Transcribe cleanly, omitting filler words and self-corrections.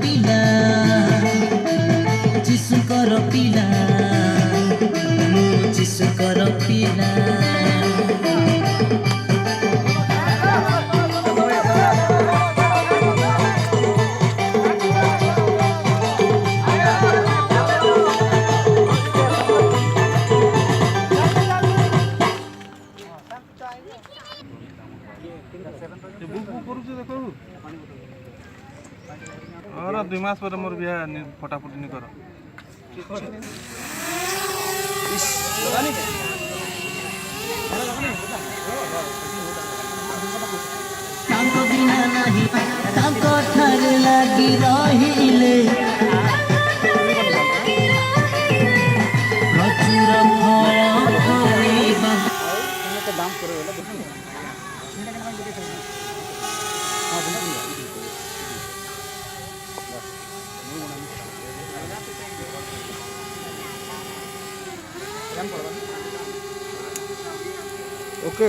ପିଲା ଯୀଶୁଙ୍କର ପିଲା ମୁଁ ଯୀଶୁଙ୍କର ପିଲା। और 2 मास पर मोर बिया फटाफट नहीं कर तांको बिना नहीं तांको ठार लागी रहिले प्रचुर फल फलिबा। ओके